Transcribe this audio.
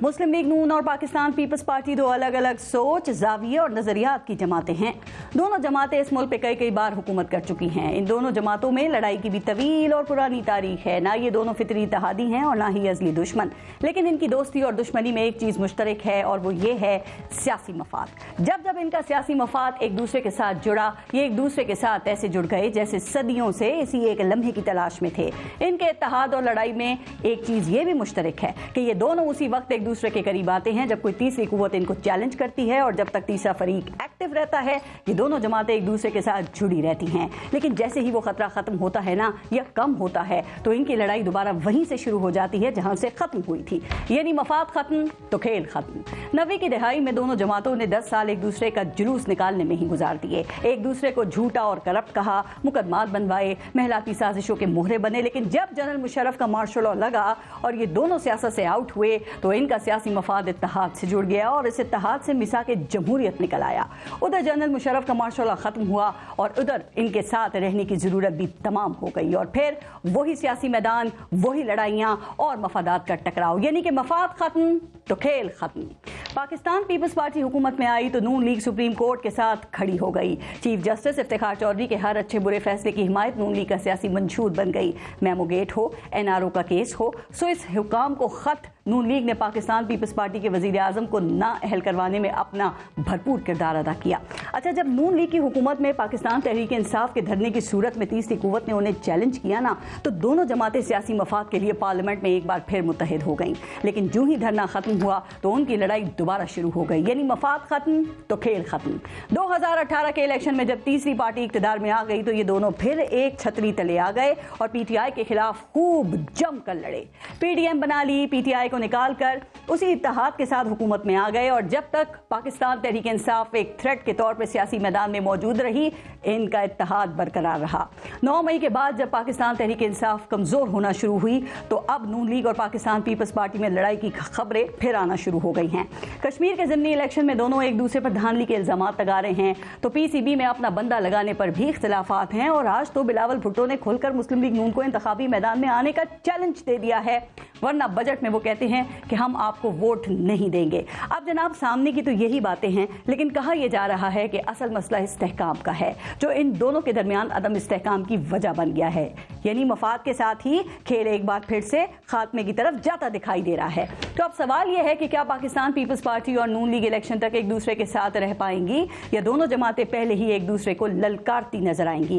مسلم league نون اور Pakistan Peoples party دو الگ الگ سوچ، زاویے اور نظریات کی جماعتیں ہیں۔ دونوں جماعتیں اس ملک پہ کئی بار حکومت کر چکی ہیں۔ ان دونوں جماعتوں میں لڑائی کی بھی طویل اور پرانی تاریخ ہے۔ نہ یہ دونوں فطری اتحادی ہیں اور نہ ہی ازلی دشمن، لیکن ان کی دوستی اور دشمنی میں ایک چیز مشترک ہے اور وہ یہ ہے سیاسی مفاد۔ جب ان کا سیاسی مفاد ایک دوسرے کے ساتھ جڑا، یہ ایک دوسرے کے ساتھ ایسے جڑ گئے جیسے صدیوں سے اسی ایک لمحے کی تلاش میں تھے۔ ان کے اتحاد اور لڑائی میں ایک چیز یہ بھی مشترک ہے کہ یہ دونوں اسی وقت ایک دوسرے کے قریب آتے ہیں جب کوئی تیسری قوت ان کو چیلنج کرتی ہے، اور جب تک تیسرا فریق ایکٹیو رہتا ہے یہ دونوں جماعتیں ایک دوسرے کے ساتھ جڑی رہتی ہیں۔ لیکن جیسے ہی وہ خطرہ ختم ہوتا ہے نا یا کم ہوتا ہے تو ان کی لڑائی دوبارہ وہیں سے شروع ہو جاتی ہے جہاں سے ختم ہوئی تھی، یعنی مفاد ختم تو کھیل ختم۔ 90 کی دہائی میں دونوں جماعتوں نے 10 سال ایک دوسرے کا جلوس نکالنے میں ہی گزار دیے، ایک دوسرے کو جھوٹا اور کرپٹ کہا، مقدمات بنوائے، محلاتی سازشوں کے مہرے بنے۔ لیکن جب جنرل مشرف کا مارشل لاء لگا اور یہ دونوں سیاست سے آؤٹ ہوئے تو ان کا سیاسی مفاد اتحاد سے جڑ گیا اور اس اتحاد سے میثاق جمہوریت نکل آیا۔ ادھر جنرل مشرف کا مارشل لاء ختم ہوا اور ادھر ان کے ساتھ رہنے کی ضرورت بھی تمام ہو گئی، اور پھر وہی سیاسی میدان، وہی لڑائیاں اور مفادات کا ٹکراؤ، یعنی کہ مفاد ختم تو کھیل ختم۔ پاکستان پیپلز پارٹی حکومت میں آئی تو نون لیگ سپریم کورٹ کے ساتھ کھڑی ہو گئی۔ چیف جسٹس افتخار چودھری کے ہر اچھے برے فیصلے کی حمایت نون لیگ کا سیاسی منشور بن گئی۔ میمو گیٹ ہو، NRO کا کیس ہو، سو اس حکام کو خط نون لیگ نے پاکستان پیپلز پارٹی کے وزیر اعظم کو نااہل کروانے میں اپنا بھرپور کردار ادا کیا۔ اچھا، جب نون لیگ کی حکومت میں پاکستان تحریک انصاف کے دھرنے کی صورت میں تیسری قوت نے انہیں چیلنج کیا نا تو دونوں جماعتیں سیاسی مفاد کے لیے پارلیمنٹ میں ایک بار پھر متحد ہو گئیں۔ لیکن جو ہی دھرنا ختم ہوا تو ان کی لڑائی دوبارہ شروع ہو گئی، یعنی مفاد ختم تو کھیل ختم۔ 2018 کے الیکشن میں جب تیسری پارٹی اقتدار میں آ گئی تو یہ دونوں پھر ایک چھتری تلے آ گئے اور PTI کے خلاف خوب جم کر لڑے۔ PDM بنا لی، PTI کو نکال کر اسی اتحاد کے ساتھ حکومت میں آ گئے، اور جب تک پاکستان تحریک انصاف ایک تھریٹ کے طور پر سیاسی میدان میں موجود رہی ان کا اتحاد برقرار رہا۔ 9 مئی کے بعد جب پاکستان تحریک انصاف کمزور ہونا شروع ہوئی تو اب نون لیگ اور پاکستان پیپلز پارٹی میں لڑائی کی خبریں پھر آنا شروع ہو گئی ہیں۔ کشمیر کے ضمنی الیکشن میں دونوں ایک دوسرے پر دھاندلی کے الزامات لگا رہے ہیں تو PCB میں اپنا بندہ لگانے پر بھی اختلافات ہیں، اور آج تو بلاول بھٹو نے کھل کر مسلم لیگ نون کو انتخابی میدان میں آنے کا چیلنج دے دیا ہے، ورنہ بجٹ میں وہ کہتے ہیں کہ ہم آپ کو ووٹ نہیں دیں گے۔ اب جناب سامنے کی تو یہی باتیں ہیں، لیکن کہا یہ جا رہا ہے کہ اصل مسئلہ استحکام کا ہے جو ان دونوں کے درمیان عدم استحکام کی وجہ بن گیا ہے، یعنی مفاد کے ساتھ ہی کھیل ایک بار پھر سے خاتمے کی طرف جاتا دکھائی دے رہا ہے۔ تو اب سوال یہ ہے کہ کیا پاکستان پیپلز پارٹی اور نون لیگ الیکشن تک ایک دوسرے کے ساتھ رہ پائیں گی یا دونوں جماعتیں پہلے ہی ایک دوسرے کو للکارتی نظر آئیں گی؟